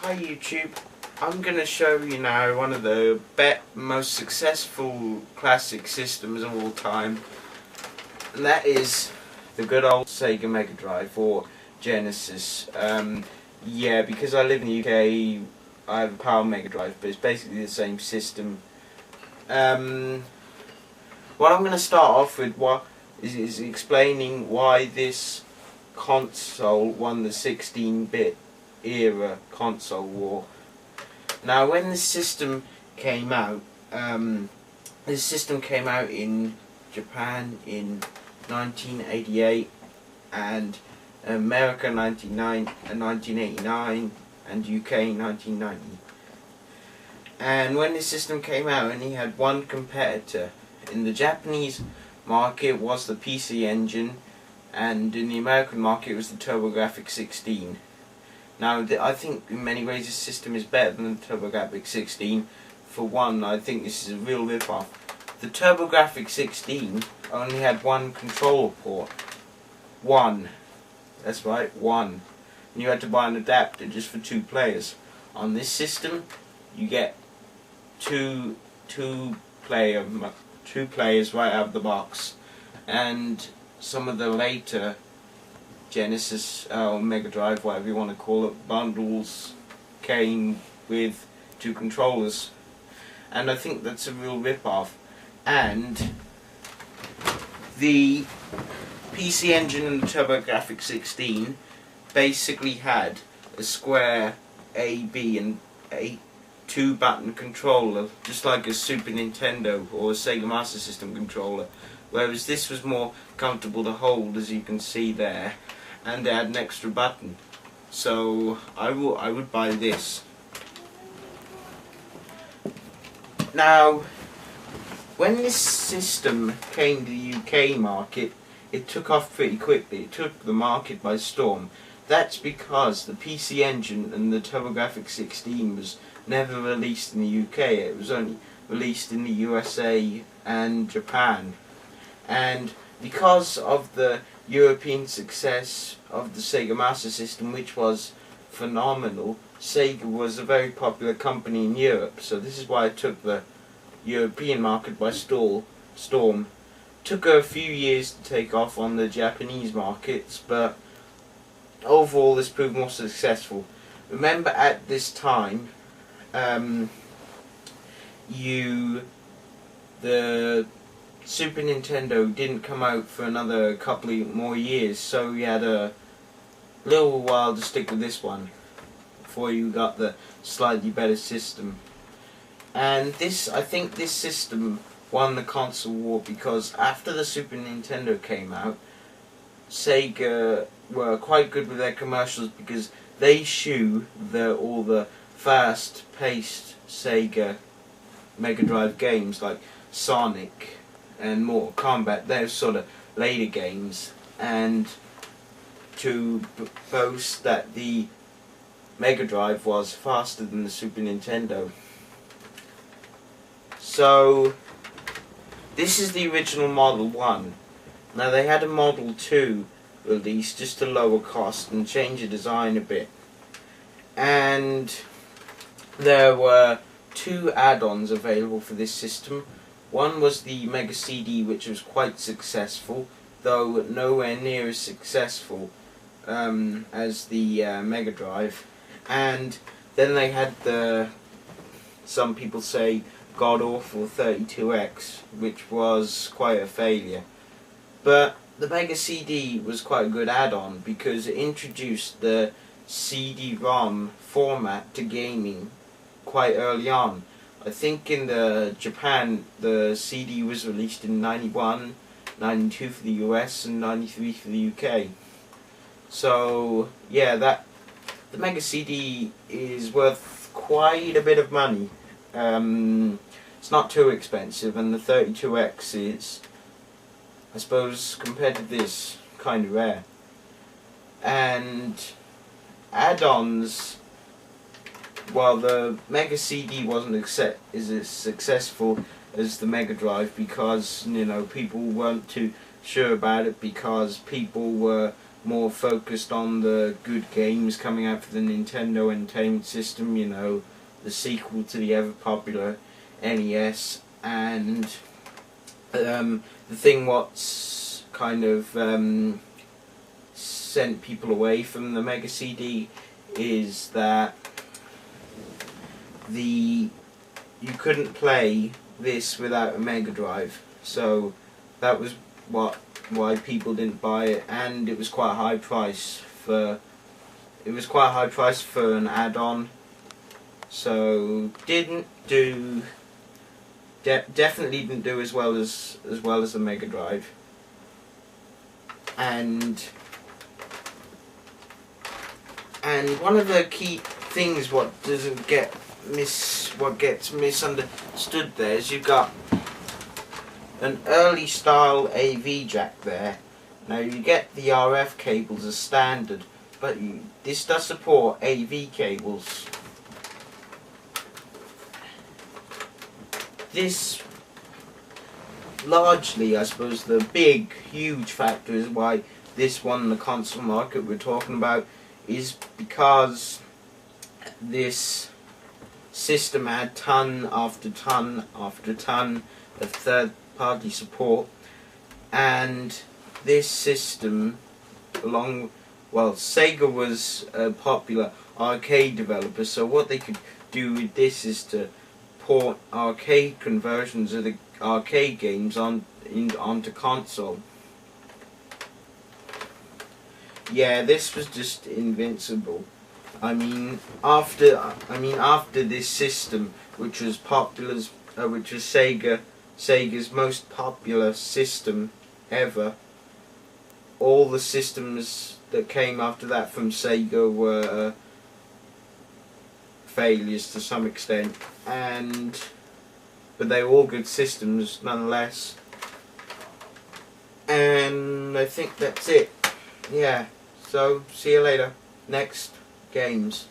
Hi YouTube, I'm going to show you now one of the most successful classic systems of all time, and that is the good old Sega Megadrive or Genesis. Yeah, because I live in the UK, I have a Power Megadrive, but it's basically the same system. What I'm going to start off with is explaining why this console won the 16-bit era console war. Now, when this system came out, in Japan in 1988 and America in 1989 and UK in 1990. And when this system came out, only had one competitor. In the Japanese market was the PC Engine, and in the American market it was the TurboGrafx-16. Now, I think in many ways this system is better than the TurboGrafx-16. For one, I think this is a real rip-off. The TurboGrafx-16 only had one controller port. One. That's right, one. And you had to buy an adapter just for 2 players. On this system, you get two players right out of the box. And some of the later Genesis or Mega Drive, whatever you want to call it, bundles came with 2 controllers, and I think that's a real rip-off. And the PC Engine and the TurboGrafx-16 basically had a square A, B and a 2-button controller, just like a Super Nintendo or a Sega Master System controller, whereas this was more comfortable to hold, as you can see there, and they had an extra button. So I would buy this. Now, when this system came to the UK market, it took off pretty quickly. It took the market by storm. That's because the PC Engine and the TurboGrafx-16 was never released in the UK. It was only released in the USA and Japan. And because of the European success of the Sega Master System, which was phenomenal, Sega was a very popular company in Europe, so this is why it took the European market by storm. Took a few years to take off on the Japanese markets, but overall this proved more successful. Remember, at this time, the Super Nintendo didn't come out for another couple of more years, so we had a little while to stick with this one before you got the slightly better system. And I think this system won the console war because after the Super Nintendo came out, Sega were quite good with their commercials because they shoe all the fast-paced Sega Mega Drive games like Sonic and Mortal Kombat. They're sort of later games, and to boast that the Mega Drive was faster than the Super Nintendo. So this is the original Model 1. Now, they had a Model 2 released just to lower cost and change the design a bit. And there were 2 add-ons available for this system. One was the Mega CD, which was quite successful, though nowhere near as successful as the Mega Drive. And then they had some people say, god-awful 32X, which was quite a failure. But the Mega CD was quite a good add-on because it introduced the CD-ROM format to gaming quite early on. I think in Japan the CD was released in 91, 92 for the US and 93 for the UK. So yeah, the Mega CD is worth quite a bit of money. It's not too expensive, and the 32X is, I suppose, compared to this, kind of rare. And add-ons, well, the Mega CD wasn't as successful as the Mega Drive because, you know, people weren't too sure about it because people were more focused on the good games coming out for the Nintendo Entertainment System, you know, the sequel to the ever popular NES, and the thing what's kind of sent people away from the Mega CD is that you couldn't play this without a Mega Drive, so that was why people didn't buy it, and it was quite a high price for an add-on, so definitely didn't do as well as the Mega Drive. And one of the key things what gets misunderstood there is you've got an early style AV jack there. Now you get the RF cables as standard, but this does support AV cables. This largely, I suppose, the huge factor is why this won the console market we're talking about, is because this system had ton after ton after ton of third-party support, and this system, Sega was a popular arcade developer, so what they could do with this is to port arcade conversions of the arcade games onto console. Yeah, this was just invincible. I mean, after this system, which was Sega's most popular system ever, all the systems that came after that from Sega were failures to some extent, but they were all good systems nonetheless. And I think that's it. Yeah, so see you later. Next games.